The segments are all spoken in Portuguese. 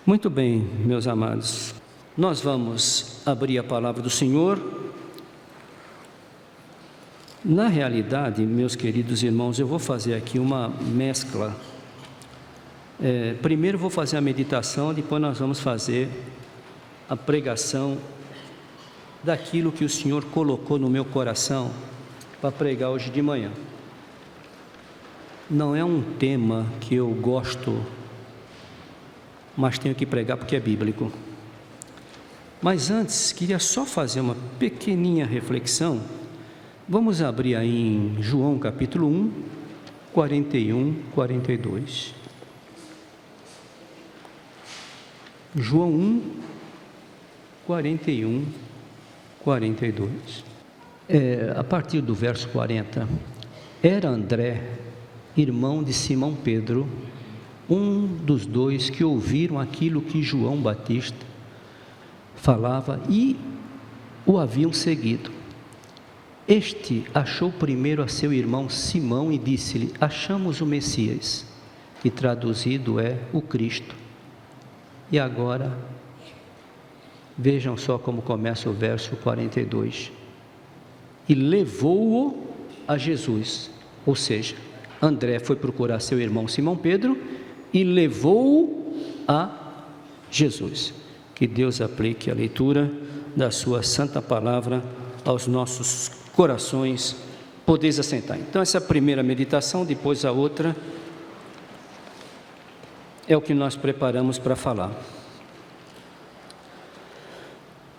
Muito bem, meus amados, nós vamos abrir a palavra do Senhor. Na realidade, meus queridos irmãos, eu vou fazer aqui uma mescla. Primeiro vou fazer a meditação, depois nós vamos fazer a pregação daquilo que o Senhor colocou no meu coração para pregar hoje de manhã. Não é um tema que eu gosto, mas tenho que pregar porque é bíblico. Mas antes, queria só fazer uma pequeninha reflexão. Vamos abrir aí em João capítulo 1, 41, 42. João 1, 41, 42. A partir do verso 40. Era André, irmão de Simão Pedro, um dos dois que ouviram aquilo que João Batista falava e o haviam seguido. Este achou primeiro a seu irmão Simão e disse-lhe: achamos o Messias, que traduzido é o Cristo. E agora, vejam só como começa o verso 42. E levou-o a Jesus, ou seja, André foi procurar seu irmão Simão Pedro e levou-o a Jesus. Que Deus aplique a leitura da sua santa palavra aos nossos corações. Podeis assentar. Então essa primeira meditação, depois a outra, é o que nós preparamos para falar.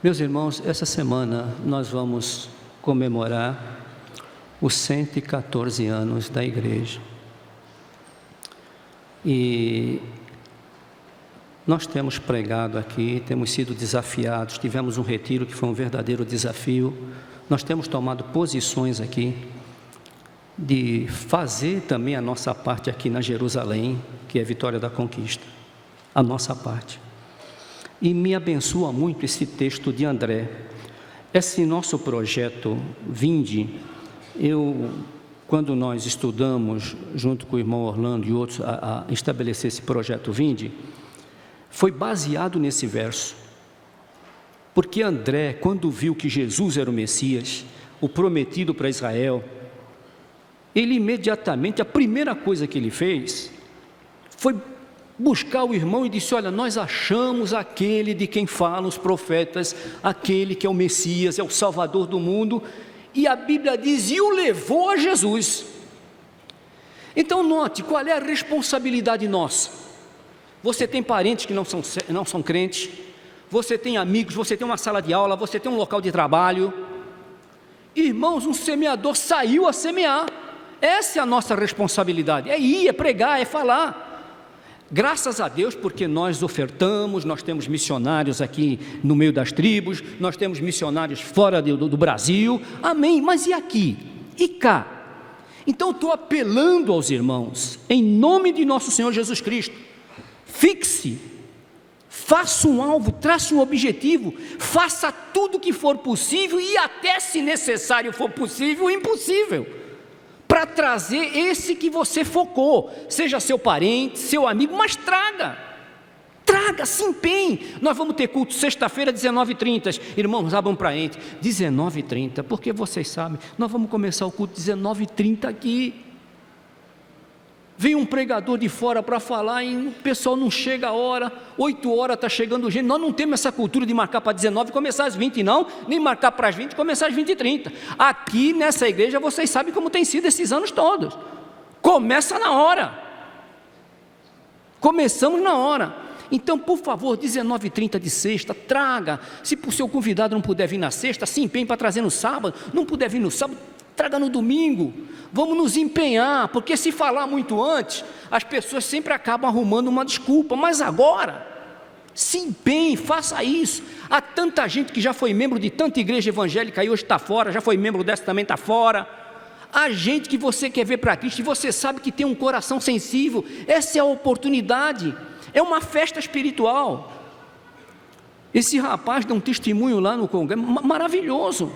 Meus irmãos, essa semana nós vamos comemorar os 114 anos da igreja. E nós temos pregado aqui, temos sido desafiados, tivemos um retiro que foi um verdadeiro desafio. Nós temos tomado posições aqui de fazer também a nossa parte aqui na Jerusalém, que é a Vitória da Conquista, a nossa parte. E me abençoa muito esse texto de André. Esse nosso projeto Vinde, quando nós estudamos, junto com o irmão Orlando e outros, a estabelecer esse projeto Vinde, foi baseado nesse verso. Porque André, quando viu que Jesus era o Messias, o prometido para Israel, ele imediatamente, a primeira coisa que ele fez, foi buscar o irmão e disse: olha, nós achamos aquele de quem falam os profetas, aquele que é o Messias, é o Salvador do mundo. E a Bíblia diz, e o levou a Jesus. Então note, qual é a responsabilidade nossa? Você tem parentes que não são crentes, você tem amigos, você tem uma sala de aula, você tem um local de trabalho. Irmãos, um semeador saiu a semear. Essa é a nossa responsabilidade, é ir, é pregar, é falar. Graças a Deus, porque nós ofertamos, nós temos missionários aqui no meio das tribos, nós temos missionários fora do Brasil, amém, mas e aqui? E cá? Então estou apelando aos irmãos, em nome de nosso Senhor Jesus Cristo, fixe, faça um alvo, trace um objetivo, faça tudo o que for possível e até, se necessário for possível, o impossível, para trazer esse que você focou, seja seu parente, seu amigo, mas traga, se empenhe. Nós vamos ter culto sexta-feira, 19h30, irmãos, abram para a gente, 19h30, porque vocês sabem, nós vamos começar o culto 19h30 aqui. Vem um pregador de fora para falar e o pessoal não chega a hora, 8 horas está chegando gente. Nós não temos essa cultura de marcar para 19 e começar às 20 não, nem marcar para as 20 e começar às 20h30. Aqui nessa igreja vocês sabem como tem sido esses anos todos. Começa na hora. Começamos na hora. Então, por favor, 19h30 de sexta, traga. Se o seu convidado não puder vir na sexta, se empenhe para trazer no sábado. Não puder vir no sábado, traga no domingo. Vamos nos empenhar, porque se falar muito antes, as pessoas sempre acabam arrumando uma desculpa, mas agora, se empenhe, faça isso. Há tanta gente que já foi membro de tanta igreja evangélica e hoje está fora, já foi membro dessa também está fora. Há gente que você quer ver para Cristo e você sabe que tem um coração sensível, essa é a oportunidade, é uma festa espiritual. Esse rapaz dá um testemunho lá no congresso, maravilhoso,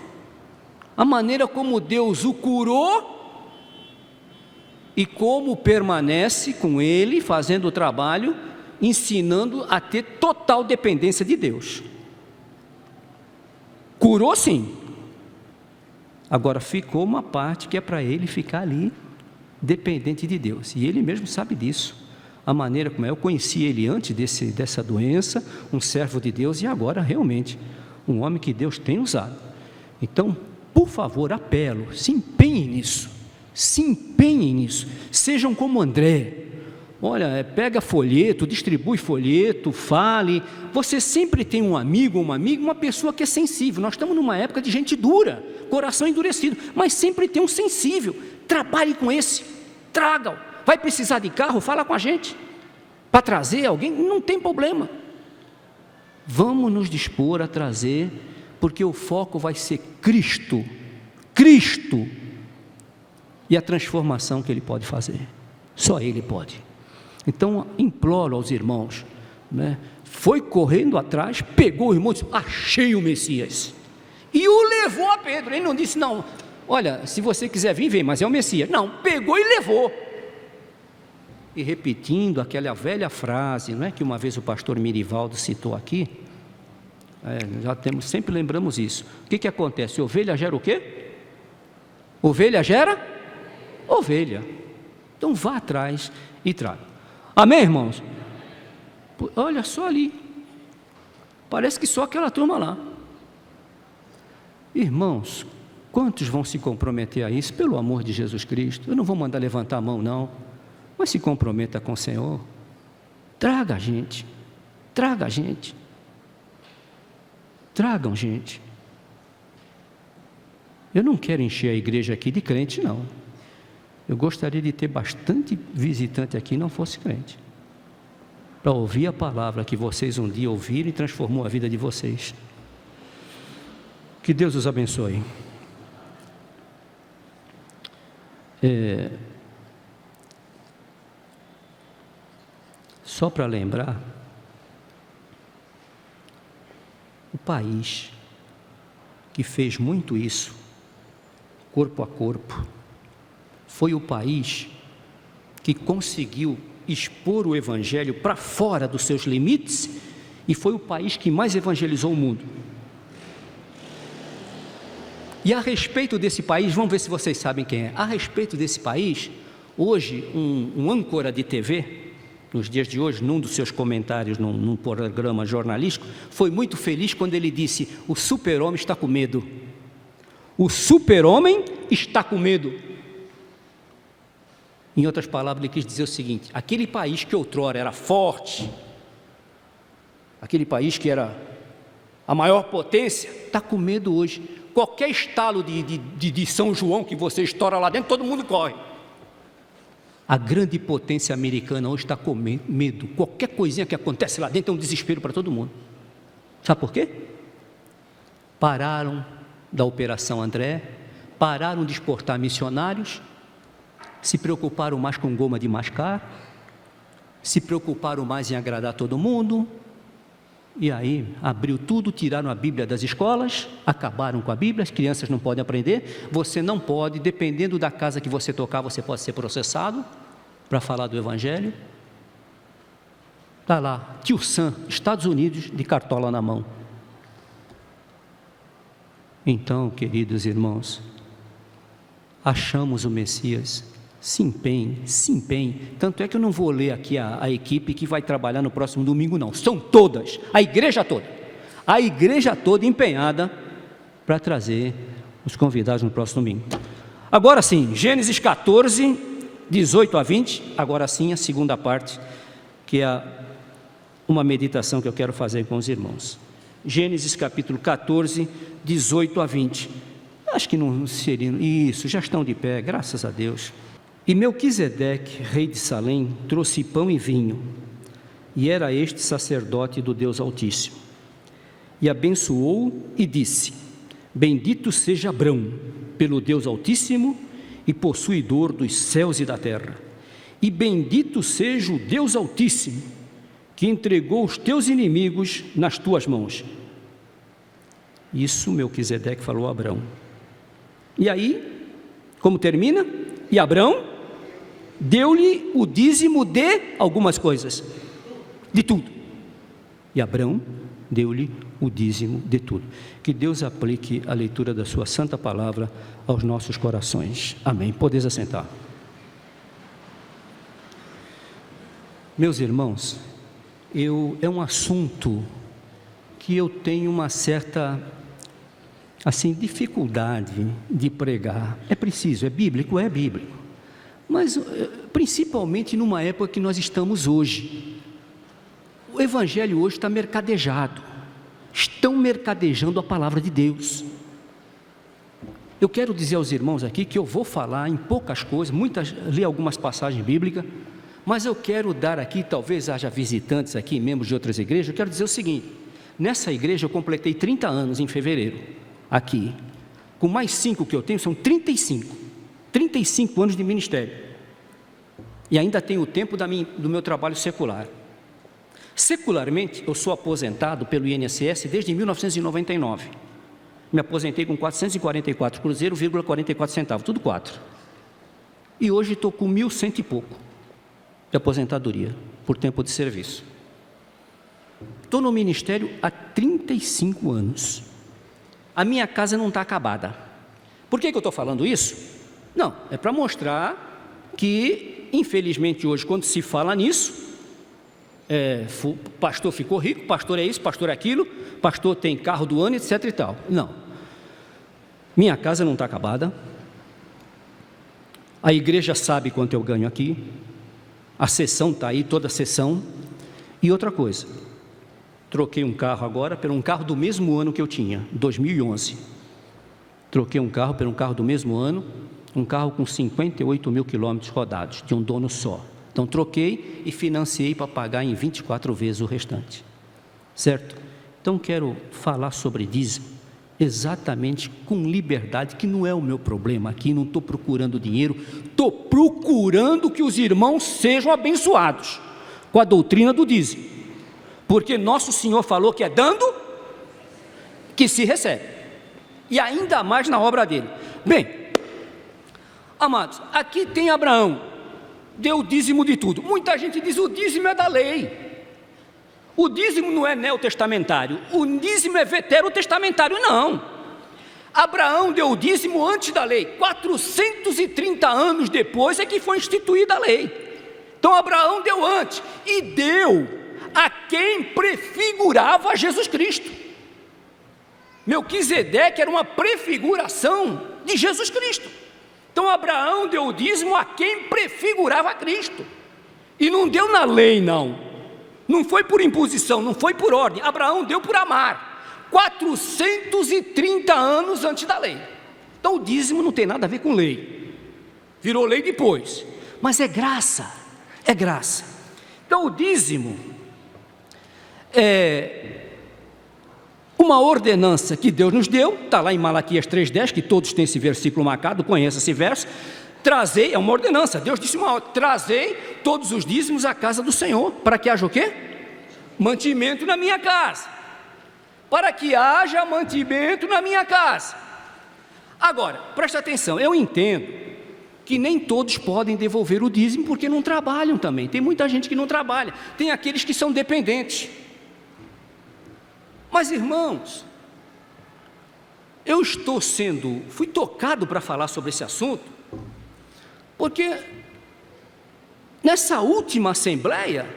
a maneira como Deus o curou, e como permanece com ele, fazendo o trabalho, ensinando a ter total dependência de Deus. Curou sim. Agora ficou uma parte que é para ele ficar ali, dependente de Deus. E ele mesmo sabe disso. A maneira como eu conheci ele antes dessa doença, um servo de Deus, e agora realmente um homem que Deus tem usado. Então, por favor, apelo, se empenhem nisso, sejam como André. Olha, pega folheto, distribui folheto, fale. Você sempre tem um amigo, uma pessoa que é sensível. Nós estamos numa época de gente dura, coração endurecido, mas sempre tem um sensível. Trabalhe com esse, traga-o. Vai precisar de carro? Fala com a gente. Para trazer alguém, não tem problema. Vamos nos dispor a trazer, porque o foco vai ser Cristo. Cristo. E a transformação que Ele pode fazer. Só Ele pode. Então, imploro aos irmãos, né? Foi correndo atrás, pegou o irmão e disse, achei o Messias. E o levou a Pedro. Ele não disse, não, olha, se você quiser vir, vem, mas é o Messias. Não, pegou e levou. E repetindo aquela velha frase, não é, que uma vez o pastor Mirivaldo citou aqui, sempre lembramos isso. O que acontece? Ovelha gera o quê? Ovelha gera? Ovelha. Então vá atrás e traga. Amém, irmãos? Olha só ali, parece que só aquela turma lá. Irmãos, quantos vão se comprometer a isso? Pelo amor de Jesus Cristo, eu não vou mandar levantar a mão não, mas se comprometa com o Senhor. Traga a gente, tragam gente. Eu não quero encher a igreja aqui de crente não. Eu gostaria de ter bastante visitante aqui, não fosse crente, para ouvir a palavra que vocês um dia ouviram e transformou a vida de vocês. Que Deus os abençoe. Só para lembrar, o país que fez muito isso, corpo a corpo, foi o país que conseguiu expor o Evangelho para fora dos seus limites e foi o país que mais evangelizou o mundo. E a respeito desse país, vamos ver se vocês sabem quem é. A respeito desse país, hoje um âncora de TV, nos dias de hoje, num dos seus comentários, num programa jornalístico, foi muito feliz quando ele disse, o super-homem está com medo. O super-homem está com medo. Em outras palavras, ele quis dizer o seguinte, aquele país que outrora era forte, aquele país que era a maior potência, está com medo hoje. Qualquer estalo de São João que você estoura lá dentro, todo mundo corre. A grande potência americana hoje está com medo. Qualquer coisinha que acontece lá dentro é um desespero para todo mundo. Sabe por quê? Pararam da Operação André, pararam de exportar missionários, se preocuparam mais com goma de mascar, se preocuparam mais em agradar todo mundo, e aí abriu tudo, tiraram a Bíblia das escolas, acabaram com a Bíblia, as crianças não podem aprender, você não pode, dependendo da casa que você tocar, você pode ser processado para falar do Evangelho. Está lá, tio Sam, Estados Unidos, de cartola na mão. Então, queridos irmãos, achamos o Messias. Se empenhe, tanto é que eu não vou ler aqui a equipe que vai trabalhar no próximo domingo não, são todas, a igreja toda empenhada para trazer os convidados no próximo domingo. Agora sim, Gênesis 14, 18 a 20, agora sim a segunda parte, que é uma meditação que eu quero fazer com os irmãos. Gênesis capítulo 14, 18 a 20, acho que não seria, isso, já estão de pé, graças a Deus. E Melquisedeque, rei de Salém, trouxe pão e vinho, e era este sacerdote do Deus Altíssimo. E abençoou e disse, bendito seja Abrão, pelo Deus Altíssimo e possuidor dos céus e da terra. E bendito seja o Deus Altíssimo, que entregou os teus inimigos nas tuas mãos. Isso Melquisedeque falou a Abrão. E aí, como termina? E Abrão deu-lhe o dízimo de algumas coisas. de tudo. E Abraão deu-lhe o dízimo de tudo. Que Deus aplique a leitura da sua santa palavra aos nossos corações. Amém. Podeis assentar. Meus irmãos, é um assunto que eu tenho uma certa, dificuldade de pregar. É preciso, é bíblico, mas principalmente numa época que nós estamos hoje. O evangelho hoje está mercadejado, estão mercadejando a palavra de Deus. Eu quero dizer aos irmãos aqui que eu vou falar em poucas coisas, ler algumas passagens bíblicas, mas eu quero dar aqui, talvez haja visitantes aqui, membros de outras igrejas, eu quero dizer o seguinte: nessa igreja eu completei 30 anos em fevereiro, aqui, com mais 5 que eu tenho, são 35 anos de ministério, e ainda tenho o tempo do meu trabalho secular. Secularmente, eu sou aposentado pelo INSS desde 1999, me aposentei com 444 cruzeiros, 44 centavos, tudo 4, e hoje estou com 1.100 e pouco, de aposentadoria, por tempo de serviço. Estou no ministério há 35 anos, a minha casa não está acabada. Por que eu estou falando isso? Não, é para mostrar que, infelizmente hoje, quando se fala nisso, pastor ficou rico, pastor é isso, pastor é aquilo, pastor tem carro do ano, etc e tal. Não, minha casa não está acabada, a igreja sabe quanto eu ganho aqui, a sessão está aí, toda a sessão. E outra coisa, troquei um carro agora por um carro do mesmo ano que eu tinha, 2011. Troquei um carro por um carro do mesmo ano, um carro com 58 mil quilômetros rodados, de um dono só. Então troquei e financiei para pagar em 24 vezes o restante, certo? Então quero falar sobre dízimo, exatamente com liberdade, que não é o meu problema aqui, não estou procurando dinheiro, estou procurando que os irmãos sejam abençoados com a doutrina do dízimo, porque nosso Senhor falou que é dando que se recebe, e ainda mais na obra dele. Bem, amados, aqui tem Abraão, deu o dízimo de tudo. Muita gente diz: o dízimo é da lei. O dízimo não é neotestamentário, o dízimo é veterotestamentário. Não, Abraão deu o dízimo antes da lei, 430 anos depois é que foi instituída a lei. Então Abraão deu antes, e deu a quem prefigurava Jesus Cristo. Melquisedeque era uma prefiguração de Jesus Cristo. Então Abraão deu o dízimo a quem prefigurava Cristo, e não deu na lei, não foi por imposição, não foi por ordem. Abraão deu por amar, 430 anos antes da lei. Então o dízimo não tem nada a ver com lei, virou lei depois, mas é graça, é graça. Então o dízimo é uma ordenança que Deus nos deu, está lá em Malaquias 3,10, que todos têm esse versículo marcado, conhecem esse verso. Trazei, é uma ordenança, Deus disse trazei todos os dízimos à casa do Senhor, para que haja o quê? Mantimento na minha casa, para que haja mantimento na minha casa. Agora, presta atenção, eu entendo que nem todos podem devolver o dízimo, porque não trabalham também, tem muita gente que não trabalha, tem aqueles que são dependentes. Mas irmãos, eu fui tocado para falar sobre esse assunto, porque nessa última assembleia,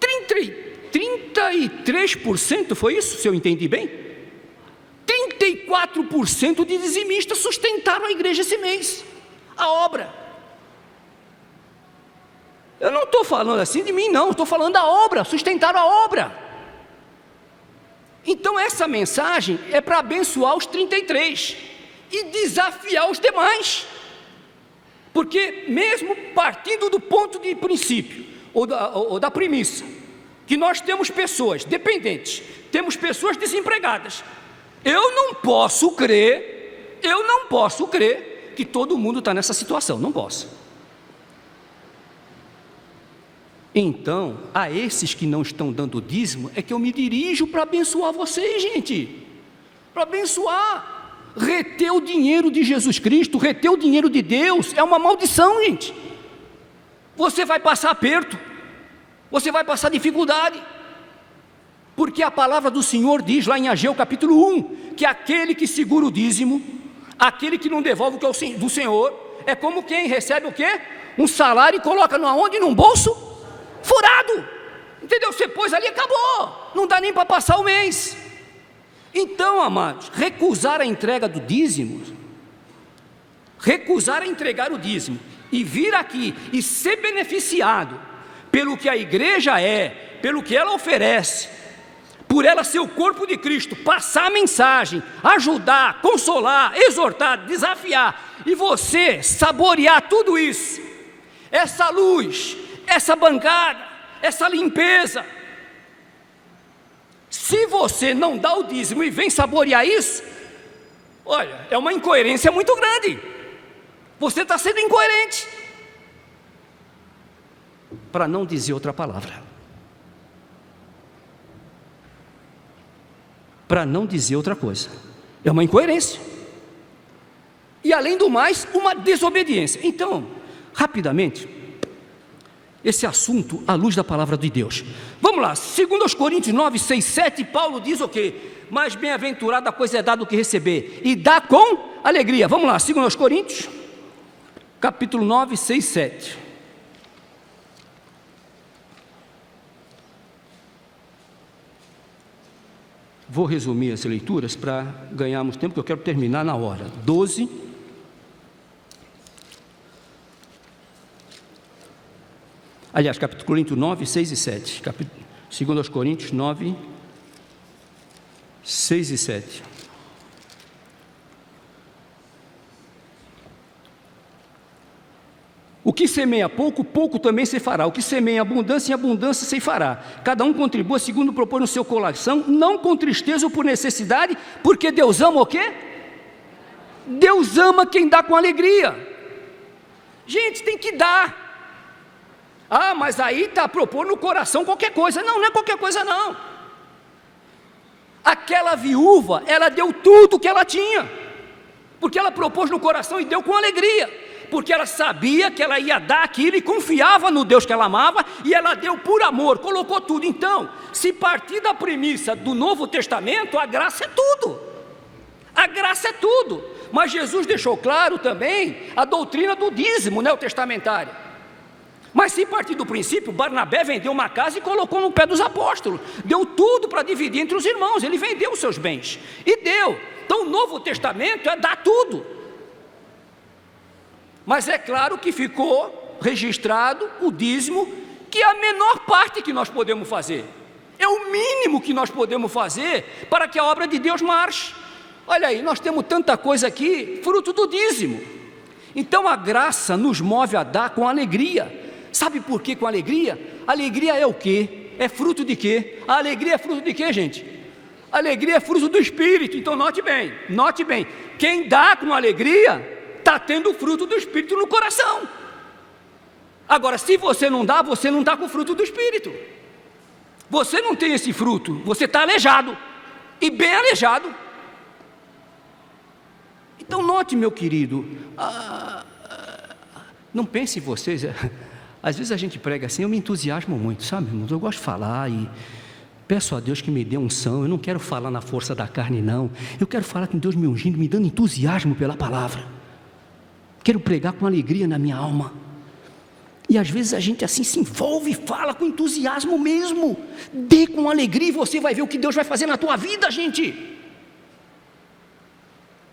33%, foi isso, se eu entendi bem? 34% de dizimistas sustentaram a igreja esse mês, a obra. Eu não estou falando assim de mim, não, estou falando da obra, sustentaram a obra. Então essa mensagem é para abençoar os 33 e desafiar os demais, porque mesmo partindo do ponto de princípio, ou da premissa, que nós temos pessoas dependentes, temos pessoas desempregadas, eu não posso crer que todo mundo está nessa situação, não posso. Então, a esses que não estão dando dízimo, é que eu me dirijo para abençoar vocês, gente, para abençoar. Reter o dinheiro de Jesus Cristo, reter o dinheiro de Deus, é uma maldição, gente. Você vai passar aperto, você vai passar dificuldade, porque a palavra do Senhor diz lá em Ageu capítulo 1, que aquele que segura o dízimo, aquele que não devolve o que é do Senhor, é como quem recebe o quê? Um salário e coloca aonde? Num bolso furado, entendeu? Você pôs ali, acabou, não dá nem para passar o mês. Então, amados, recusar a entrega do dízimo, recusar a entregar o dízimo e vir aqui e ser beneficiado pelo que a igreja é, pelo que ela oferece, por ela ser o corpo de Cristo, passar a mensagem, ajudar, consolar, exortar, desafiar, e você saborear tudo isso, essa luz, essa bancada, essa limpeza. Se você não dá o dízimo e vem saborear isso, olha, é uma incoerência muito grande. Você está sendo incoerente, para não dizer outra palavra, para não dizer outra coisa. É uma incoerência, e além do mais, uma desobediência. Então, rapidamente, esse assunto à luz da palavra de Deus. Vamos lá, 2 Coríntios 9, 6, 7, Paulo diz o quê? Mais bem-aventurada a coisa é dar do que receber, e dá com alegria. Vamos lá, 2 Coríntios, capítulo 9, 6, 7. Vou resumir as leituras para ganharmos tempo, porque eu quero terminar na hora. 12. Aliás, capítulo Coríntios 9, 6 e 7. 2 Coríntios 9, 6 e 7. O que semeia pouco, pouco também se fará. O que semeia abundância, em abundância se fará. Cada um contribua segundo propõe no seu coração, não com tristeza ou por necessidade, porque Deus ama o quê? Deus ama quem dá com alegria. Gente, tem que dar. Ah, mas aí está propondo no coração qualquer coisa. Não, não é qualquer coisa não. Aquela viúva, ela deu tudo que ela tinha, porque ela propôs no coração e deu com alegria, porque ela sabia que ela ia dar aquilo e confiava no Deus que ela amava, e ela deu por amor, colocou tudo. Então, se partir da premissa do Novo Testamento, a graça é tudo, a graça é tudo, mas Jesus deixou claro também a doutrina do dízimo neotestamentária. Mas se partir do princípio, Barnabé vendeu uma casa e colocou no pé dos apóstolos, deu tudo para dividir entre os irmãos, ele vendeu os seus bens, e deu. Então o Novo Testamento é dar tudo, mas é claro que ficou registrado o dízimo, que é a menor parte que nós podemos fazer, é o mínimo que nós podemos fazer para que a obra de Deus marche. Olha aí, nós temos tanta coisa aqui, fruto do dízimo. Então a graça nos move a dar com alegria. Sabe por que com alegria? Alegria é o quê? É fruto de quê? A alegria é fruto de quê, gente? A alegria é fruto do Espírito. Então note bem, quem dá com alegria, está tendo o fruto do Espírito no coração. Agora, se você não dá com o fruto do Espírito, você não tem esse fruto, você está aleijado, e bem aleijado. Então note, meu querido, não pense em vocês, às vezes a gente prega assim, eu me entusiasmo muito, sabe, irmãos? Eu gosto de falar e peço a Deus que me dê unção. Eu não quero falar na força da carne, não. Eu quero falar com Deus me ungindo, me dando entusiasmo pela palavra. Quero pregar com alegria na minha alma. E às vezes a gente assim se envolve e fala com entusiasmo mesmo. Dê com alegria e você vai ver o que Deus vai fazer na tua vida, gente.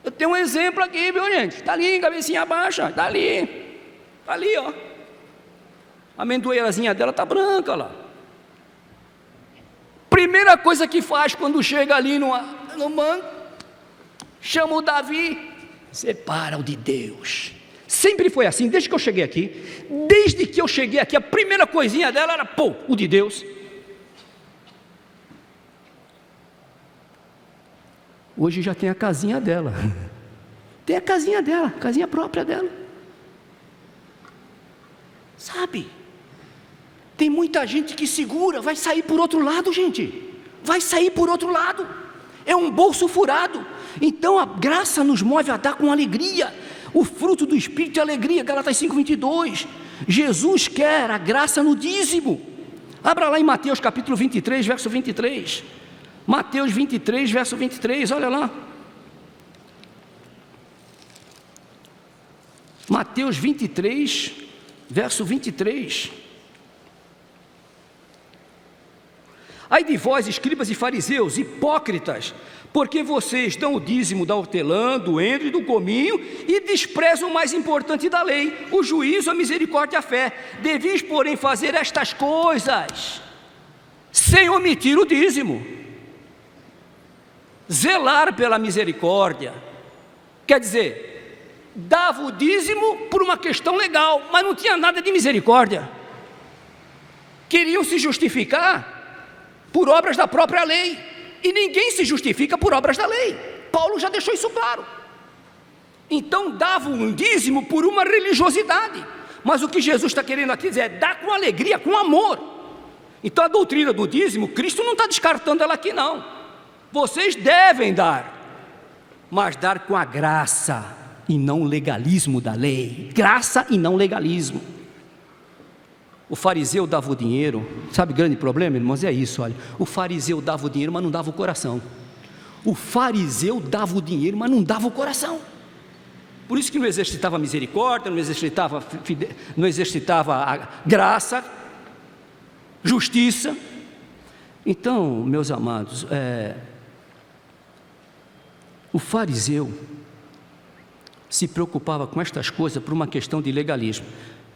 Eu tenho um exemplo aqui, viu, gente? Está ali, cabecinha baixa, está ali, ó. A amendoeirazinha dela está branca lá. Primeira coisa que faz quando chega ali no manto, chama o Davi, separa o de Deus. Sempre foi assim, desde que eu cheguei aqui, a primeira coisinha dela era, o de Deus. Hoje já tem a casinha dela, tem a casinha dela, casinha própria dela, sabe? Tem muita gente que segura, vai sair por outro lado, gente, vai sair por outro lado, é um bolso furado. Então a graça nos move a dar com alegria, o fruto do Espírito é alegria, Gálatas 5:22, Jesus quer a graça no dízimo, Abra lá em Mateus capítulo 23, verso 23. Mateus 23, verso 23, olha lá. Mateus 23, verso 23. Ai de vós, escribas e fariseus, hipócritas, porque vocês dão o dízimo da hortelã, do endro e do cominho, e desprezam o mais importante da lei, o juízo, a misericórdia e a fé. Deveis, porém, fazer estas coisas, sem omitir o dízimo. Zelar pela misericórdia, quer dizer, dava o dízimo por uma questão legal, mas não tinha nada de misericórdia. Queriam se justificar por obras da própria lei, e ninguém se justifica por obras da lei. Paulo já deixou isso claro. Então davam um dízimo por uma religiosidade, mas o que Jesus está querendo aqui dizer é dar com alegria, com amor. Então a doutrina do dízimo, Cristo não está descartando ela aqui não. Vocês devem dar, mas dar com a graça e não o legalismo da lei. Graça e não legalismo. O fariseu dava o dinheiro, sabe o grande problema, irmãos? É isso, olha. O fariseu dava o dinheiro, mas não dava o coração. O fariseu dava o dinheiro, mas não dava o coração. Por isso que não exercitava a misericórdia, não exercitava a graça, justiça. Então, meus amados, o fariseu se preocupava com estas coisas por uma questão de legalismo.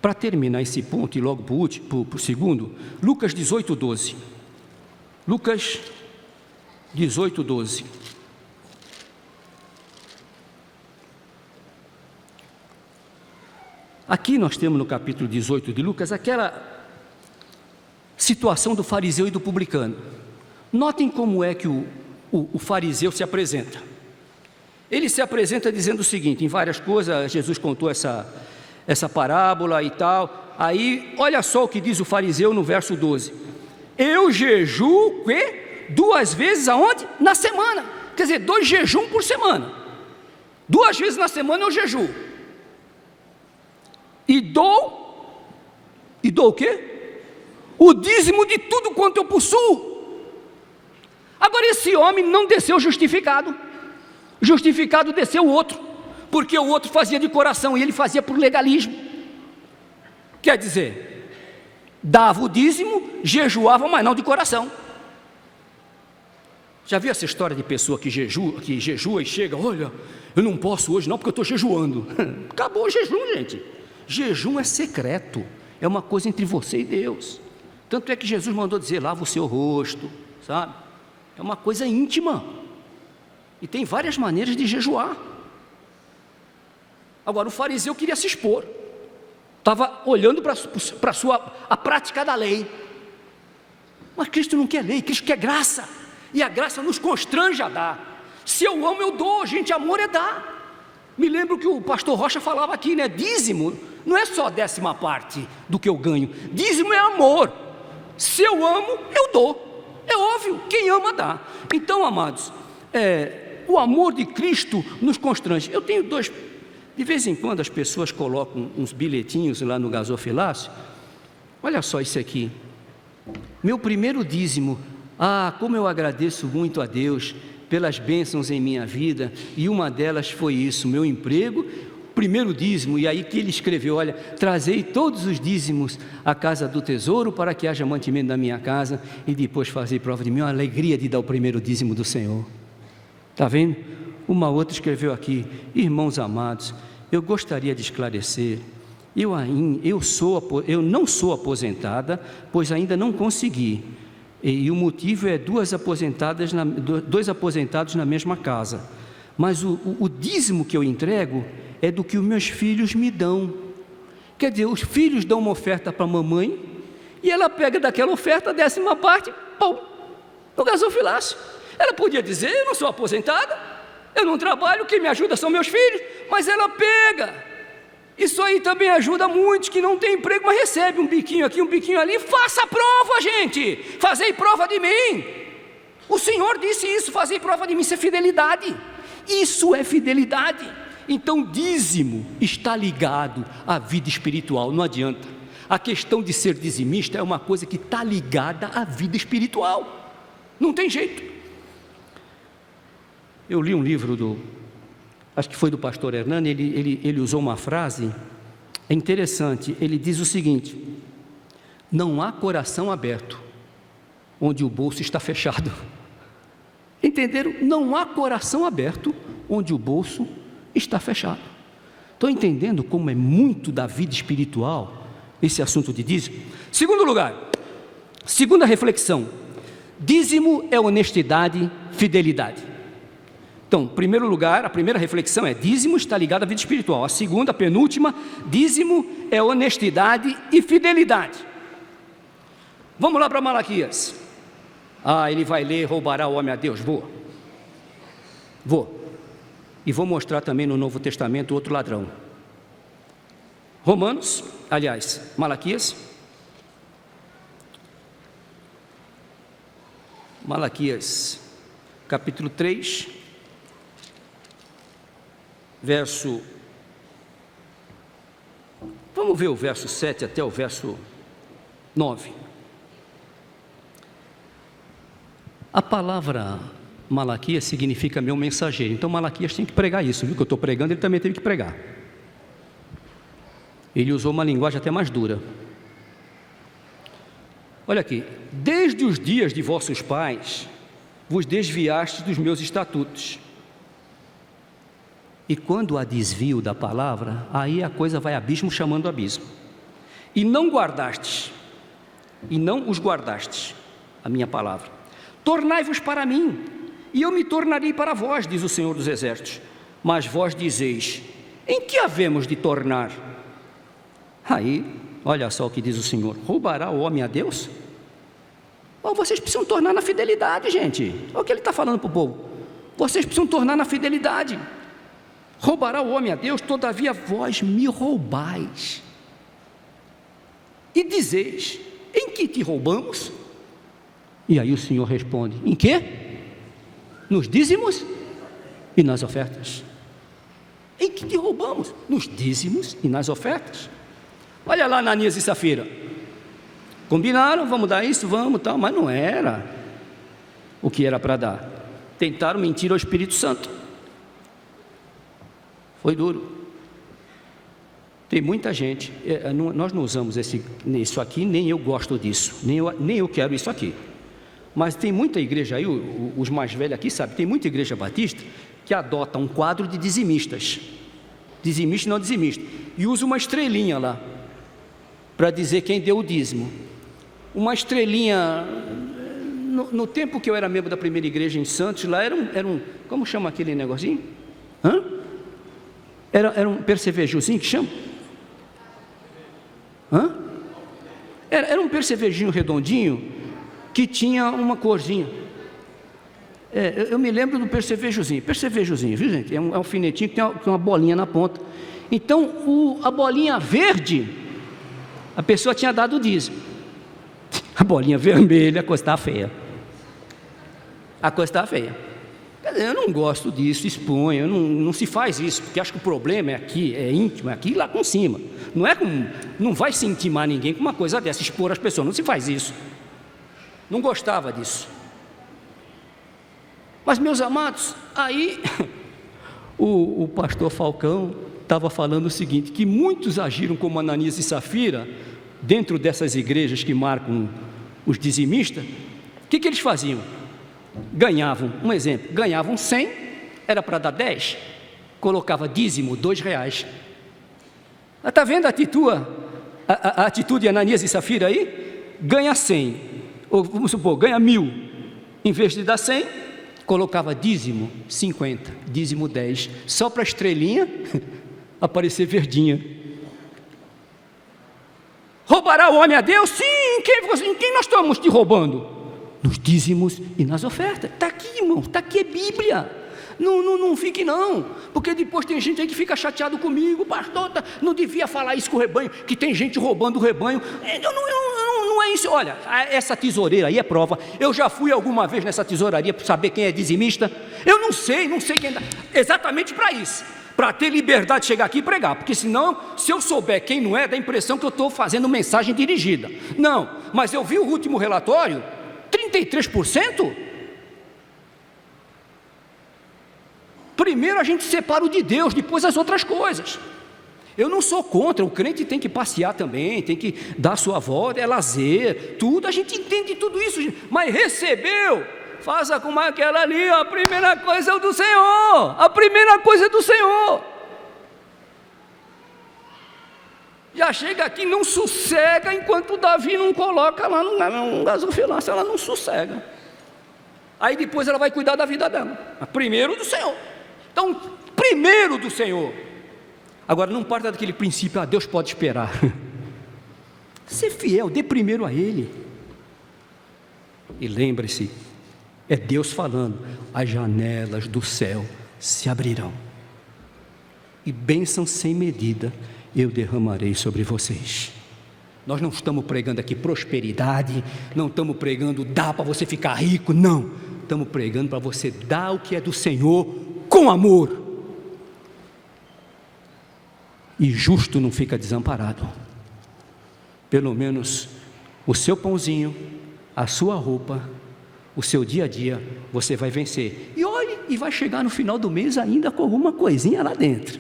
Para terminar esse ponto e logo para o segundo, Lucas 18, 12. Lucas 18, 12. Aqui nós temos no capítulo 18 de Lucas aquela situação do fariseu e do publicano. Notem como é que o fariseu se apresenta. Ele se apresenta dizendo o seguinte, em várias coisas, Jesus contou essa parábola e tal. Aí, olha só o que diz o fariseu no verso 12. Eu jejuo 2 vezes aonde? Na semana. Quer dizer, 2 jejum por semana. 2 vezes na semana eu jejuo. E dou o quê? O dízimo de tudo quanto eu possuo. Agora esse homem não desceu justificado. Justificado desceu o outro, porque o outro fazia de coração e ele fazia por legalismo. Quer dizer, dava o dízimo, jejuava, mas não de coração. Já viu essa história de pessoa que jejua e chega, olha, eu não posso hoje não porque eu estou jejuando. Acabou o jejum, gente. Jejum é secreto, é uma coisa entre você e Deus. Tanto é que Jesus mandou dizer, lava o seu rosto, sabe? É uma coisa íntima. E tem várias maneiras de jejuar. Agora o fariseu queria se expor, estava olhando para a prática da lei. Mas Cristo não quer lei, Cristo quer graça. E a graça nos constrange a dar. Se eu amo, eu dou, gente, amor é dar. Me lembro que o pastor Rocha falava aqui, né? Dízimo não é só a 10ª parte do que eu ganho. Dízimo é amor. Se eu amo, eu dou. É óbvio, quem ama dá. Então, amados, o amor de Cristo nos constrange. Eu tenho de vez em quando as pessoas colocam uns bilhetinhos lá no gasofilácio. Olha só isso aqui. Meu primeiro dízimo. Como eu agradeço muito a Deus pelas bênçãos em minha vida, e uma delas foi isso, meu emprego, primeiro dízimo. E aí que ele escreveu, olha, trazei todos os dízimos à casa do tesouro para que haja mantimento na minha casa, e depois fazei prova de mim, uma alegria de dar o primeiro dízimo do Senhor. Está vendo? Uma outra escreveu aqui, irmãos amados, eu gostaria de esclarecer, eu não sou aposentada, pois ainda não consegui, e o motivo é 2 aposentados na mesma casa, mas o dízimo que eu entrego é do que os meus filhos me dão. Quer dizer, os filhos dão uma oferta para a mamãe, e ela pega daquela oferta a 10ª parte, pão, no gasofilácio. Ela podia dizer, eu não sou aposentada, eu não trabalho, quem me ajuda são meus filhos, mas ela pega. Isso aí também ajuda muitos que não têm emprego, mas recebe um biquinho aqui, um biquinho ali. Faça a prova, gente, fazei prova de mim. O Senhor disse isso, fazei prova de mim, isso é fidelidade. Isso é fidelidade. Então dízimo está ligado à vida espiritual, não adianta. a questão de ser dizimista é uma coisa que está ligada à vida espiritual, não tem jeito. Eu li um livro acho que foi do pastor Hernani, ele usou uma frase, é interessante, ele diz o seguinte: não há coração aberto onde o bolso está fechado. Entenderam? Não há coração aberto onde o bolso está fechado. Estão entendendo como é muito da vida espiritual esse assunto de dízimo? Segundo lugar, segunda reflexão: dízimo é honestidade, fidelidade. Então, em primeiro lugar, a primeira reflexão é: dízimo está ligado à vida espiritual. A segunda, a penúltima, dízimo é honestidade e fidelidade. Vamos lá para Malaquias. Ele vai ler: roubará o homem a Deus? Vou. E vou mostrar também no Novo Testamento outro ladrão. Malaquias. Malaquias, capítulo 3, vamos ver o verso 7 até o verso 9. A palavra Malaquias significa meu mensageiro. Então Malaquias tem que pregar isso, viu? Que eu estou pregando, ele também teve que pregar. Ele usou uma linguagem até mais dura. Olha aqui: desde os dias de vossos pais vos desviastes dos meus estatutos. E quando há desvio da palavra, aí a coisa vai abismo chamando abismo. E não os guardastes, a minha palavra. Tornai-vos para mim, e eu me tornarei para vós, diz o Senhor dos Exércitos. Mas vós dizeis: em que havemos de tornar? Aí, olha só o que diz o Senhor: roubará o homem a Deus? Vocês precisam tornar na fidelidade, gente. Olha o que ele está falando para o povo. Vocês precisam tornar na fidelidade. Roubará o homem a Deus? Todavia vós me roubais. E dizeis: em que te roubamos? E aí o Senhor responde: em quê? Nos dízimos e nas ofertas. Em que te roubamos? Nos dízimos e nas ofertas. Olha lá Ananias e Safira. Combinaram, vamos dar isso, vamos, tal, mas não era o que era para dar. Tentaram mentir ao Espírito Santo. Foi duro. Tem muita gente, nós não usamos isso aqui, nem eu gosto disso, nem eu quero isso aqui. Mas tem muita igreja aí, os mais velhos aqui sabem, tem muita igreja batista que adota um quadro de dizimistas. Dizimista e não dizimista. E usa uma estrelinha lá, para dizer quem deu o dízimo. Uma estrelinha, no tempo que eu era membro da primeira igreja em Santos, lá era um como chama aquele negocinho? Era um percevejozinho que chama? Era um percevejinho redondinho, que tinha uma corzinha. Eu me lembro do percevejozinho, viu, gente? É um alfinetinho que tem uma bolinha na ponta. Então, a bolinha verde, a pessoa tinha dado o dízimo. A bolinha vermelha, a coisa está feia. Quer dizer, eu não gosto disso, exponho, não se faz isso, porque acho que o problema é aqui, é íntimo, é aqui lá com cima. Não vai se intimar ninguém com uma coisa dessa, expor as pessoas, não se faz isso. Não gostava disso. Mas, meus amados, aí o pastor Falcão estava falando o seguinte, que muitos agiram como Ananias e Safira, dentro dessas igrejas que marcam os dizimistas. O que eles faziam? Ganhavam, um exemplo, ganhavam 100, era para dar 10, colocava dízimo, R$2. Está vendo a atitude de Ananias e Safira aí? Ganha 100, ou vamos supor, ganha 1000, em vez de dar 100, colocava dízimo 50, dízimo 10, só para a estrelinha aparecer verdinha. Roubará o homem a Deus? Sim, em quem nós estamos te roubando? Nos dízimos e nas ofertas. Está aqui, irmão, está aqui, é Bíblia. Não fique não, porque depois tem gente aí que fica chateado comigo, pastor, não devia falar isso com o rebanho, que tem gente roubando o rebanho. Não é isso. Olha, essa tesoureira aí é prova. Eu já fui alguma vez nessa tesouraria para saber quem é dizimista. Eu não sei quem dá. Exatamente para isso, para ter liberdade de chegar aqui e pregar, porque senão, se eu souber quem não é, dá a impressão que eu estou fazendo mensagem dirigida. Não, mas eu vi o último relatório, 33%. Primeiro a gente separa o de Deus, depois as outras coisas. Eu não sou contra, o crente tem que passear também, tem que dar sua volta, é lazer, tudo, a gente entende tudo isso, mas recebeu, faça como aquela ali, a primeira coisa é do Senhor, a primeira coisa é do Senhor. Já chega aqui, não sossega, enquanto Davi não coloca lá no gasofilaço, ela não sossega. Aí depois ela vai cuidar da vida dela, mas primeiro do Senhor. Então, primeiro do Senhor. Agora, não parte daquele princípio, Deus pode esperar. Ser fiel, dê primeiro a Ele. E lembre-se, é Deus falando, as janelas do céu se abrirão, e bênção sem medida eu derramarei sobre vocês. Nós não estamos pregando aqui prosperidade, não estamos pregando dá para você ficar rico, não. Estamos pregando para você dar o que é do Senhor com amor. E justo não fica desamparado. Pelo menos o seu pãozinho, a sua roupa, o seu dia a dia, você vai vencer. E olhe, e vai chegar no final do mês ainda com alguma coisinha lá dentro.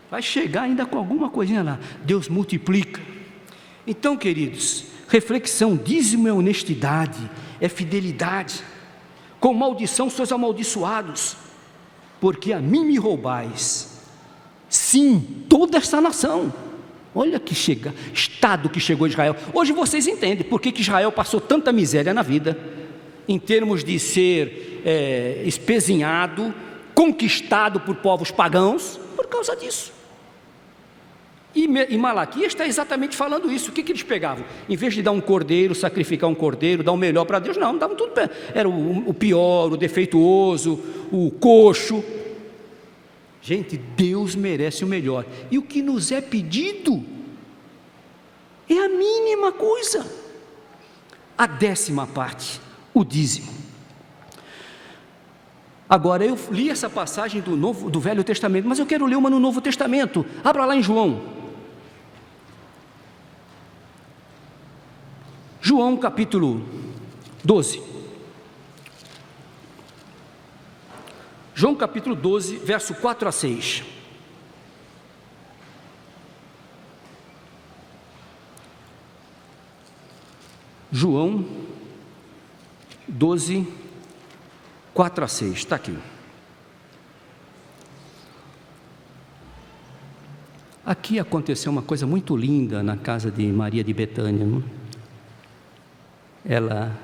Vai chegar ainda com alguma coisinha lá. Deus multiplica. Então, queridos, reflexão, dízimo é honestidade, é fidelidade. Com maldição sois amaldiçoados, porque a mim me roubais. Sim, toda essa nação. Olha que estado que chegou Israel. Hoje vocês entendem por que Israel passou tanta miséria na vida, em termos de ser espezinhado, conquistado por povos pagãos, por causa disso. E Malaquias está exatamente falando isso. O que eles pegavam? Em vez de dar um cordeiro, sacrificar um cordeiro, dar o melhor para Deus, não, davam tudo. Era o pior, o defeituoso, o coxo. Gente, Deus merece o melhor. E o que nos é pedido é a mínima coisa. A 10ª parte, o dízimo. Agora, eu li essa passagem do Velho Testamento, mas eu quero ler uma no Novo Testamento. Abra lá em João. João capítulo 12. João capítulo 12, verso 4 a 6. João 12, 4 a 6, está aqui. Aqui aconteceu uma coisa muito linda na casa de Maria de Betânia, não? Ela,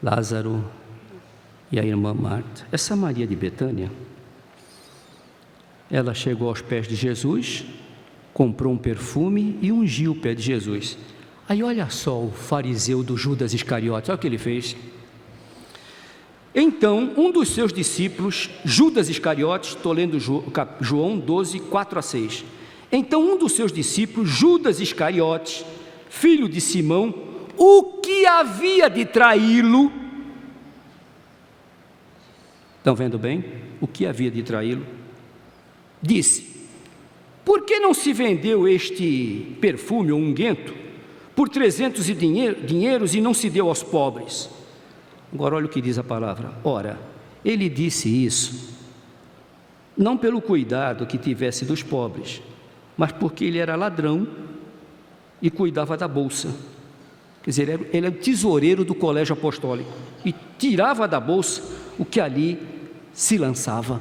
Lázaro e a irmã Marta. Essa Maria de Betânia, ela chegou aos pés de Jesus, comprou um perfume e ungiu o pé de Jesus. Aí olha só o fariseu do Judas Iscariotes, olha o que ele fez. Então, um dos seus discípulos, Judas Iscariotes, estou lendo João 12, 4 a 6. Então, um dos seus discípulos, Judas Iscariotes, filho de Simão, o que havia de traí-lo, estão vendo bem? O que havia de traí-lo? Disse: por que não se vendeu este perfume ou unguento por 300 dinheiros e não se deu aos pobres? Agora olha o que diz a palavra. Ora, ele disse isso, não pelo cuidado que tivesse dos pobres, mas porque ele era ladrão e cuidava da bolsa. Quer dizer, ele era o tesoureiro do colégio apostólico e tirava da bolsa o que ali se lançava.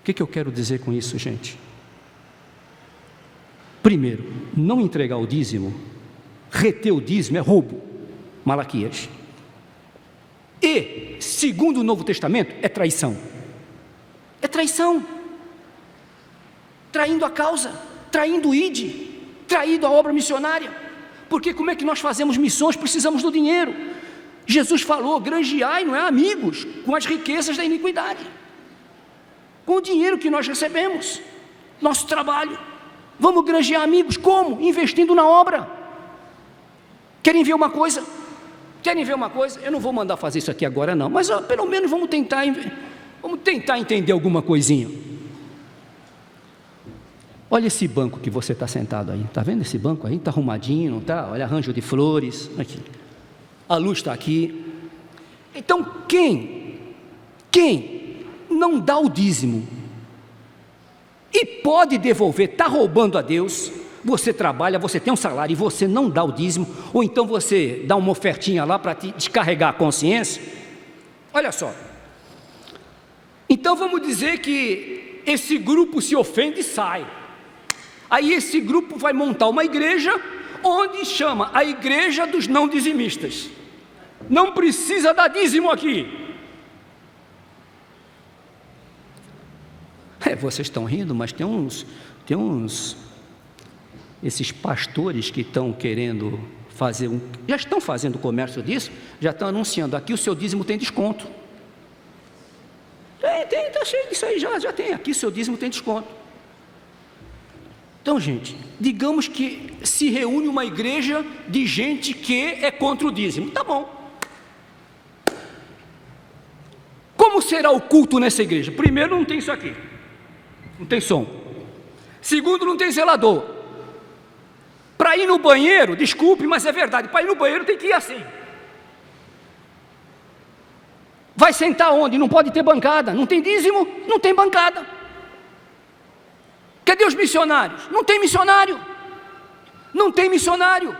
O que eu quero dizer com isso, gente? Primeiro, não entregar o dízimo, reter o dízimo é roubo, Malaquias. E, segundo o Novo Testamento, é traição. É traição. Traindo a causa, traindo o ID, traindo a obra missionária. Porque como é que nós fazemos missões? Precisamos do dinheiro. Jesus falou, granjeai, não é, amigos, com as riquezas da iniquidade. Com o dinheiro que nós recebemos, nosso trabalho. Vamos granjear amigos, como? Investindo na obra. Querem ver uma coisa? Querem ver uma coisa? Eu não vou mandar fazer isso aqui agora não, mas pelo menos vamos tentar entender alguma coisinha. Olha esse banco que você está sentado aí, está vendo esse banco aí? Está arrumadinho, não está? Olha, arranjo de flores, aqui. A luz está aqui. Então quem não dá o dízimo e pode devolver, está roubando a Deus. Você trabalha, você tem um salário e você não dá o dízimo, ou então você dá uma ofertinha lá para te descarregar a consciência. Olha só, então vamos dizer que esse grupo se ofende e sai. Aí esse grupo vai montar uma igreja, onde chama a igreja dos não dizimistas. Não precisa dar dízimo aqui. Vocês estão rindo, mas tem uns esses pastores que estão querendo fazer já estão fazendo comércio disso, já estão anunciando, aqui o seu dízimo tem desconto. Está cheio disso aí, já tem, aqui o seu dízimo tem desconto. Então, gente, digamos que se reúne uma igreja de gente que é contra o dízimo, tá bom. Como será o culto nessa igreja? Primeiro, não tem isso aqui, não tem som. Segundo, não tem zelador. Para ir no banheiro, desculpe, mas é verdade, para ir no banheiro tem que ir assim. Vai sentar onde? Não pode ter bancada. Não tem dízimo, não tem bancada. Cadê os missionários? Não tem missionário. Não tem missionário.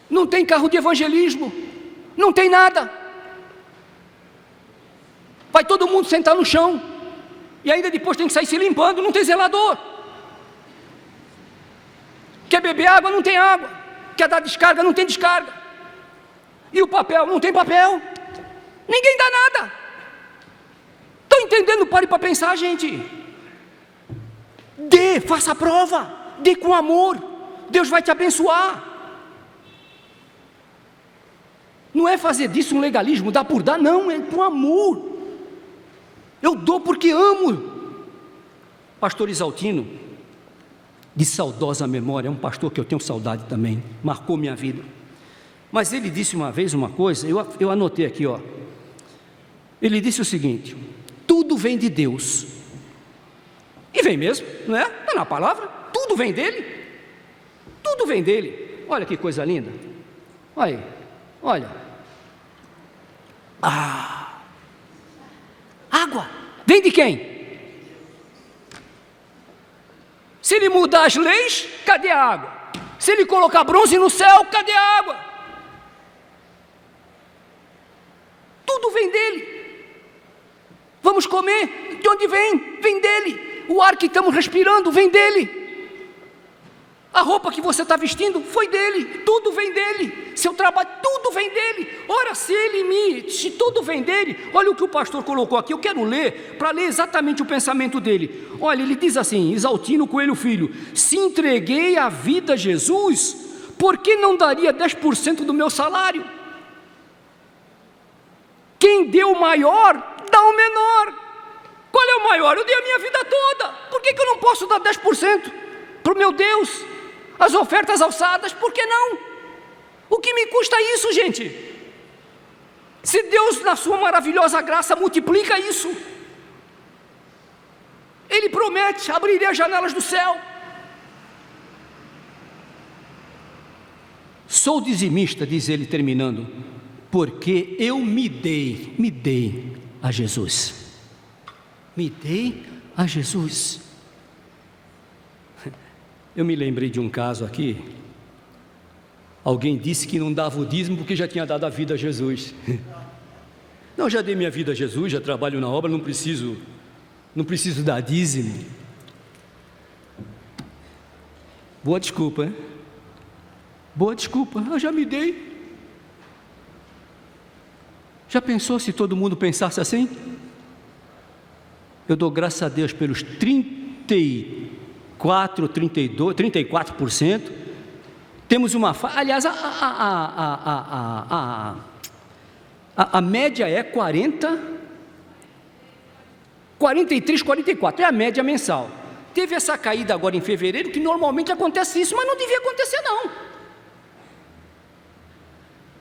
Não tem carro de evangelismo. Não tem nada. Vai todo mundo sentar no chão. E ainda depois tem que sair se limpando, não tem zelador. Quer beber água? Não tem água. Quer dar descarga? Não tem descarga. E o papel? Não tem papel. Ninguém dá nada. Estão entendendo? Pare para pensar, gente. Dê, faça a prova. Dê com amor. Deus vai te abençoar. Não é fazer disso um legalismo, dar por dar, não, é com amor. Eu dou porque amo. Pastor Isaltino, de saudosa memória, é um pastor que eu tenho saudade também, marcou minha vida. Mas ele disse uma vez uma coisa, eu anotei aqui, ó. Ele disse o seguinte: tudo vem de Deus. E vem mesmo, não é? É na palavra, tudo vem dele. Tudo vem dele. Olha que coisa linda. Olha aí, olha. Água, vem de quem? Se ele mudar as leis, cadê a água? Se ele colocar bronze no céu, cadê a água? Tudo vem dele. Vamos comer, de onde vem? Vem dele. O ar que estamos respirando vem dele. A roupa que você está vestindo foi dele, tudo vem dele. Seu trabalho, tudo vem dele. Ora, se tudo vem dele, olha o que o pastor colocou aqui, eu quero ler, para ler exatamente o pensamento dele. Olha, ele diz assim, Isaltino Coelho Filho: se entreguei a vida a Jesus, por que não daria 10% do meu salário? Quem deu o maior, dá o menor. Qual é o maior? Eu dei a minha vida toda, por que eu não posso dar 10% para o meu Deus? As ofertas alçadas, por que não? O que me custa isso, gente? Se Deus, na sua maravilhosa graça, multiplica isso, Ele promete, abrirei as janelas do céu. Sou dizimista, diz ele terminando, porque eu me dei a Jesus. Me dei a Jesus. Eu me lembrei de um caso aqui. Alguém disse que não dava o dízimo porque já tinha dado a vida a Jesus. Não, já dei minha vida a Jesus, já trabalho na obra, não preciso dar dízimo. Boa desculpa, hein? Boa desculpa, eu já me dei. Já pensou se todo mundo pensasse assim? Eu dou graças a Deus pelos 34%. Temos uma aliás, a média é 43, 44, é a média mensal. Teve essa caída agora em fevereiro, que normalmente acontece isso, mas não devia acontecer não.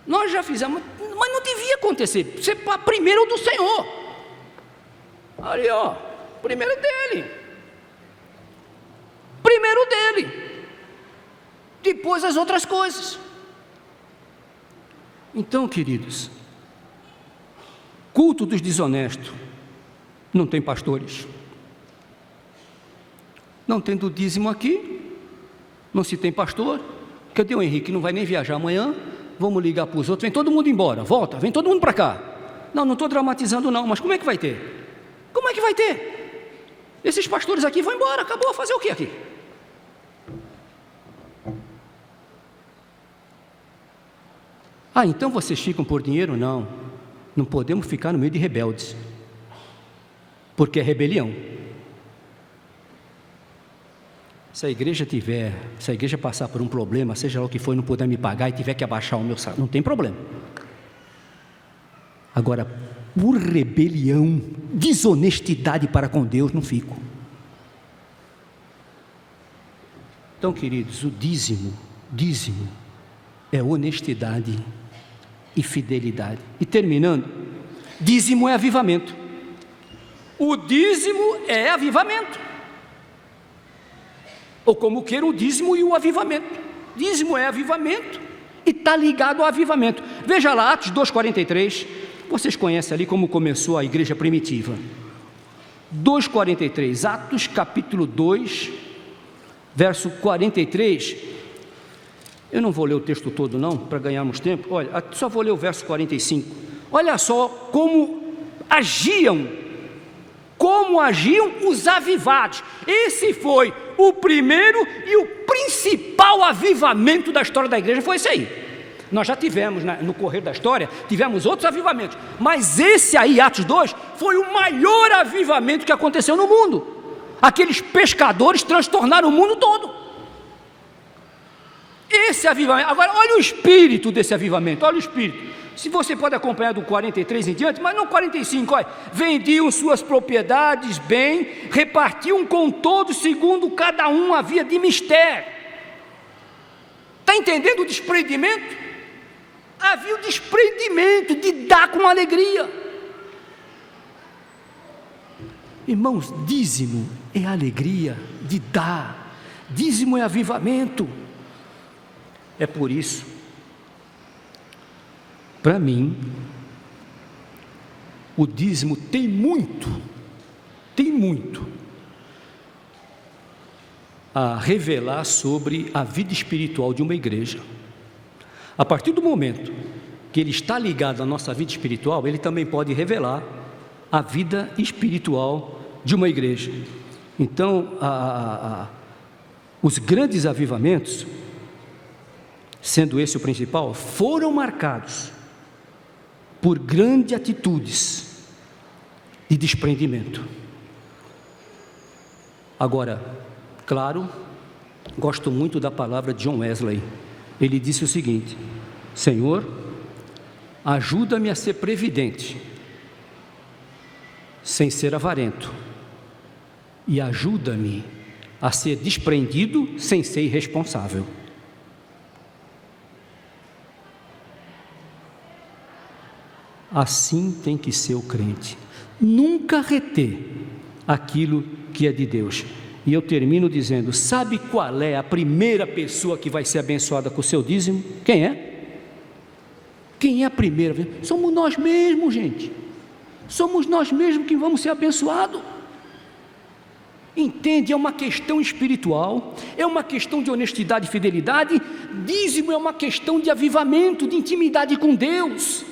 Nós já fizemos, mas não devia acontecer. Você primeiro do Senhor. Ali, ó, primeiro dele. Primeiro dele. Depois as outras coisas. Então, queridos, culto dos desonestos, não tem pastores. Não tendo dízimo aqui, não se tem pastor. Cadê o Henrique? Não vai nem viajar amanhã. Vamos ligar para os outros. Vem todo mundo embora, volta, vem todo mundo para cá. Não estou dramatizando não, mas como é que vai ter? Como é que vai ter? Esses pastores aqui vão embora, acabou, fazer o que aqui? Então vocês ficam por dinheiro? Não, não podemos ficar no meio de rebeldes, porque é rebelião. Se a igreja passar por um problema, seja lá o que for, não puder me pagar e tiver que abaixar o meu salário, não tem problema. Agora, por rebelião, desonestidade para com Deus, não fico. Então, queridos, o dízimo é honestidade e fidelidade. E terminando, dízimo é avivamento. O dízimo é avivamento. Ou como queira, o dízimo e o avivamento. Dízimo é avivamento e está ligado ao avivamento. Veja lá, Atos 2,43. Vocês conhecem ali como começou a igreja primitiva. 2,43, Atos capítulo 2, verso 43. Eu não vou ler o texto todo não, para ganharmos tempo. Olha, só vou ler o verso 45. Olha só como agiam os avivados. Esse foi o primeiro e o principal avivamento da história da igreja, foi esse aí. Nós já tivemos, no correr da história, tivemos outros avivamentos, mas esse aí, Atos 2, foi o maior avivamento que aconteceu no mundo. Aqueles pescadores transtornaram o mundo todo. Esse avivamento, agora olha o espírito desse avivamento, olha o espírito. Se você pode acompanhar do 43 em diante, mas não 45, olha, vendiam suas propriedades, bem, repartiam com todos, segundo cada um havia de mistério. Está entendendo o desprendimento? Havia o desprendimento de dar com alegria. Irmãos, dízimo é alegria de dar, dízimo é avivamento. É por isso, para mim, o dízimo tem muito a revelar sobre a vida espiritual de uma igreja. A partir do momento que ele está ligado à nossa vida espiritual, ele também pode revelar a vida espiritual de uma igreja. Então, os grandes avivamentos, sendo esse o principal, foram marcados por grandes atitudes de desprendimento. Agora, claro, gosto muito da palavra de John Wesley. Ele disse o seguinte: Senhor, ajuda-me a ser previdente, sem ser avarento, e ajuda-me a ser desprendido, sem ser irresponsável. Assim tem que ser o crente, nunca reter aquilo que é de Deus. E eu termino dizendo: sabe qual é a primeira pessoa que vai ser abençoada com o seu dízimo? Quem é? Quem é a primeira? Somos nós mesmos, gente. Somos nós mesmos que vamos ser abençoados. Entende? É uma questão espiritual, é uma questão de honestidade e fidelidade. Dízimo é uma questão de avivamento, de intimidade com Deus.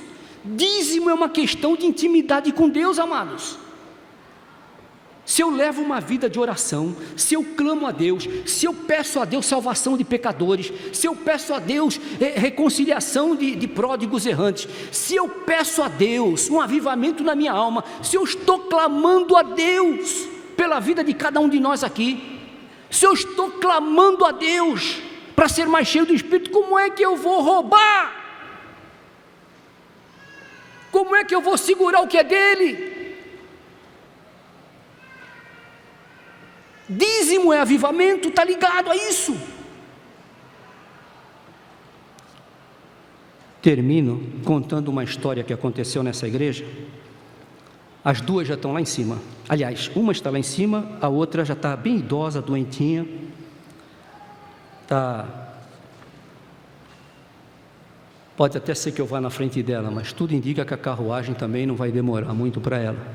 Dízimo é uma questão de intimidade com Deus, amados. Se eu levo uma vida de oração, se eu clamo a Deus, se eu peço a Deus salvação de pecadores, se eu peço a Deus reconciliação de pródigos errantes, se eu peço a Deus um avivamento na minha alma, se eu estou clamando a Deus pela vida de cada um de nós aqui, se eu estou clamando a Deus para ser mais cheio do Espírito, como é que eu vou roubar? Como é que eu vou segurar o que é dele? Dízimo é avivamento, está ligado a isso. termino contando uma história que aconteceu nessa igreja. As duas já estão lá em cima. Aliás, uma está lá em cima, a outra já está bem idosa, doentinha. Pode até ser que eu vá na frente dela, mas tudo indica que a carruagem também não vai demorar muito para ela.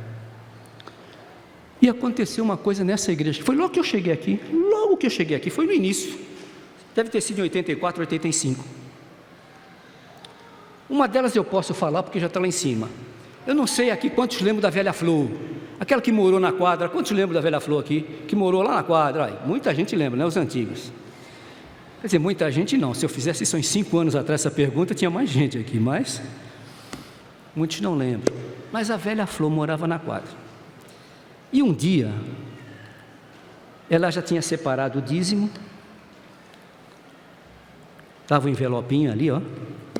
E aconteceu uma coisa nessa igreja. Foi logo que eu cheguei aqui. Foi no início. Deve ter sido em 84, 85. Uma delas eu posso falar porque já está lá em cima. Eu não sei aqui quantos lembram da velha Flor, aquela que morou na quadra. Quantos lembram da velha Flor aqui, que morou lá na quadra? Ai, muita gente lembra, né? Os antigos. Quer dizer, muita gente não. Se eu fizesse isso em 5 anos atrás, essa pergunta, tinha mais gente aqui, mas muitos não lembram. Mas a velha Flor morava na quadra. E um dia, ela já tinha separado o dízimo. Estava o envelopinho ali, ó.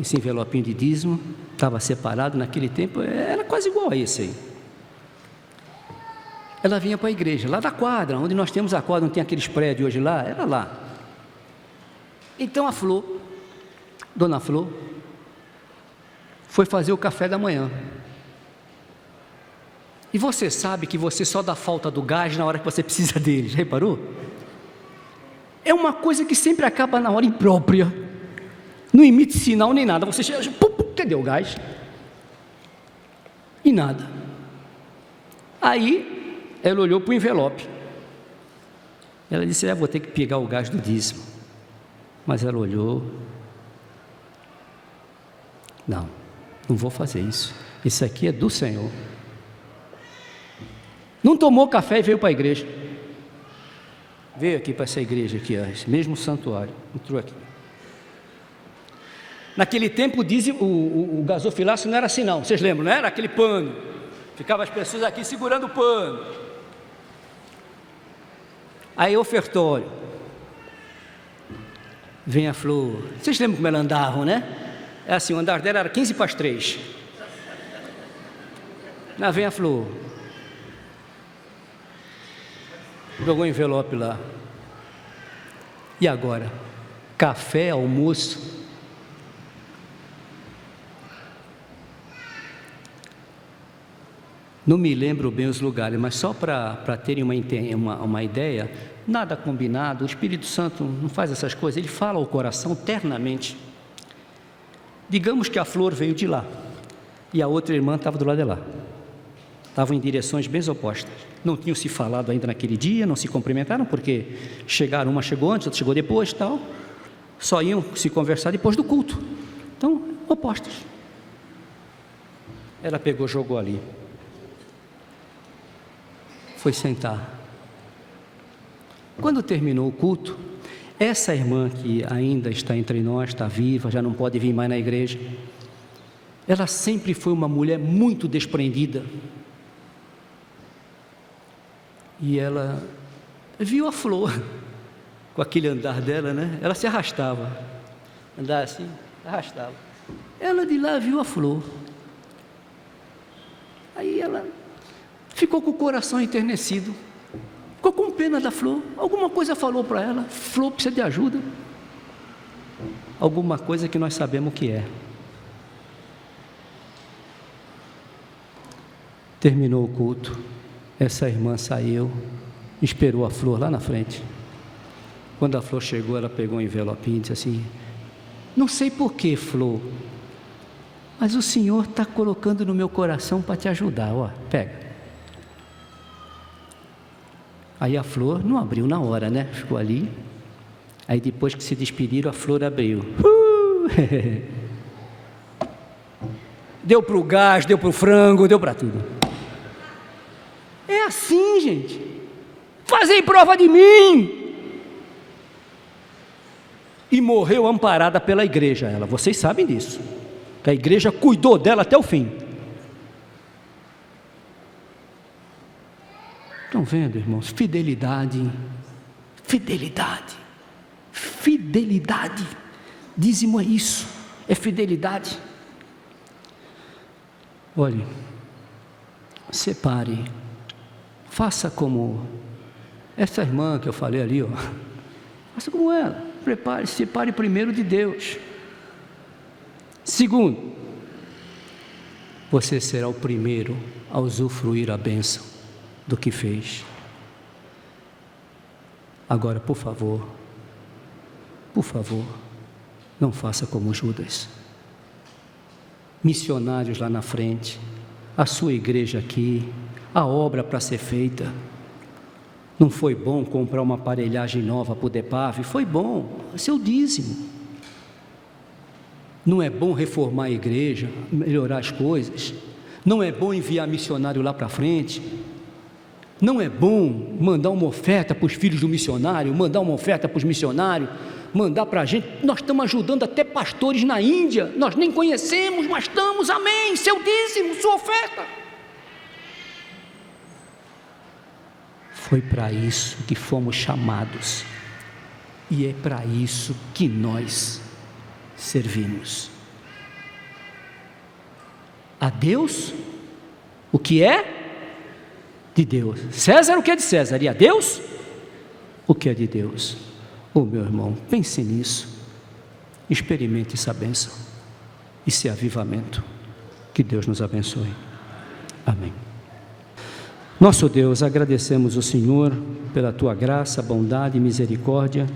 Esse envelopinho de dízimo estava separado naquele tempo, era quase igual a esse aí. Ela vinha para a igreja, lá da quadra, onde nós temos a quadra, não tem aqueles prédios hoje lá, era lá. Então a Flor, Dona Flor, foi fazer o café da manhã. E você sabe que você só dá falta do gás na hora que você precisa dele, já reparou? É uma coisa que sempre acaba na hora imprópria. Não emite sinal nem nada, você chega, cadê o gás? E nada. Aí, ela olhou para o envelope. Ela disse, vou ter que pegar o gás do dízimo. Mas ela olhou. Não vou fazer isso. Isso aqui é do Senhor. Não tomou café e veio para a igreja. Veio aqui para essa igreja aqui, esse mesmo santuário. Entrou aqui. Naquele tempo, o gasofilácio não era assim não, vocês lembram, não era aquele pano, ficava as pessoas aqui segurando o pano. Aí ofertório, vem a Flor, vocês lembram como ela andavam, né? É assim, o andar dela era 15 para as 3. Lá vem a Flor, jogou o envelope lá. E agora? Café, almoço. Não me lembro bem os lugares, mas só para terem uma ideia, nada combinado, o Espírito Santo não faz essas coisas, ele fala ao coração ternamente. Digamos que a Flor veio de lá, e a outra irmã estava do lado de lá. Estavam em direções bem opostas. Não tinham se falado ainda naquele dia, não se cumprimentaram, porque chegaram, uma chegou antes, outra chegou depois, tal. Só iam se conversar depois do culto. Então, opostas. Ela pegou, jogou ali. Foi sentar. Quando terminou o culto, essa irmã que ainda está entre nós, está viva, já não pode vir mais na igreja, ela sempre foi uma mulher muito desprendida. E ela viu a Flor, com aquele andar dela, né? Ela se arrastava, andava assim, arrastava. Ela de lá viu a Flor. Aí ela ficou com o coração enternecido, ficou com pena da Flor. Alguma coisa falou para ela, Flor precisa de ajuda. Alguma coisa que nós sabemos o que é. Terminou o culto, essa irmã saiu, esperou a Flor lá na frente. Quando a Flor chegou, ela pegou um envelopinho e disse assim, não sei porquê, Flor, mas o Senhor está colocando no meu coração para te ajudar, ó, pega. Aí a Flor não abriu na hora, né? Ficou ali. Aí depois que se despediram, a Flor abriu. Deu para o gás, deu para o frango, deu para tudo. É assim, gente. Fazei prova de mim. E morreu amparada pela igreja, ela. Vocês sabem disso. Que a igreja cuidou dela até o fim. Estão vendo, irmãos? Fidelidade, fidelidade, fidelidade. Dízimo é isso, é fidelidade. Olhe, separe, faça como essa irmã que eu falei ali, ó. Faça como ela, prepare, separe primeiro de Deus. Segundo, você será o primeiro a usufruir a bênção do que fez. Agora, por favor, não faça como Judas. Missionários lá na frente, a sua igreja aqui, a obra para ser feita. Não foi bom comprar uma aparelhagem nova para o DEPAV? Foi bom, seu dízimo. Não é bom reformar a igreja, melhorar as coisas? Não é bom enviar missionário lá para frente? Não é bom mandar uma oferta para os filhos do missionário, mandar uma oferta para os missionários, mandar para a gente? Nós estamos ajudando até pastores na Índia, nós nem conhecemos, mas estamos, amém, seu dízimo, sua oferta. Foi para isso que fomos chamados, e é para isso que nós servimos. A Deus o que é de Deus, César o que é de César, e a Deus o que é de Deus. Meu irmão, pense nisso, experimente essa bênção, esse avivamento. Que Deus nos abençoe. Amém. Nosso Deus, agradecemos o Senhor pela Tua graça, bondade e misericórdia,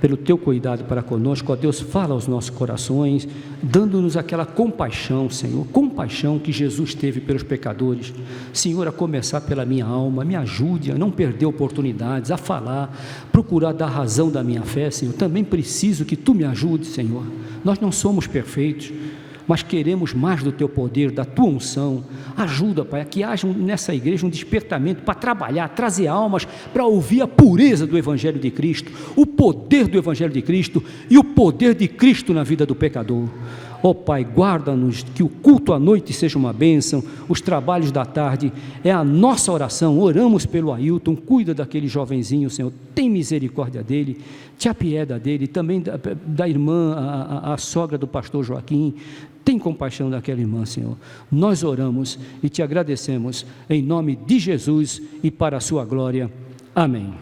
pelo Teu cuidado para conosco. Ó Deus, fala aos nossos corações, dando-nos aquela compaixão, Senhor, compaixão que Jesus teve pelos pecadores. Senhor, a começar pela minha alma, me ajude a não perder oportunidades, a falar, procurar dar razão da minha fé, Senhor. Também preciso que Tu me ajudes, Senhor. Nós não somos perfeitos, mas queremos mais do Teu poder, da Tua unção. Ajuda, Pai, a que haja nessa igreja um despertamento para trabalhar, trazer almas para ouvir a pureza do Evangelho de Cristo, o poder do Evangelho de Cristo e o poder de Cristo na vida do pecador. Ó Pai, guarda-nos, que o culto à noite seja uma bênção, os trabalhos da tarde, é a nossa oração. Oramos pelo Ailton, cuida daquele jovenzinho, Senhor, tem misericórdia dele, te apieda dele, também da irmã, a sogra do pastor Joaquim, tem compaixão daquela irmã, Senhor. Nós oramos e te agradecemos, em nome de Jesus e para a sua glória. Amém.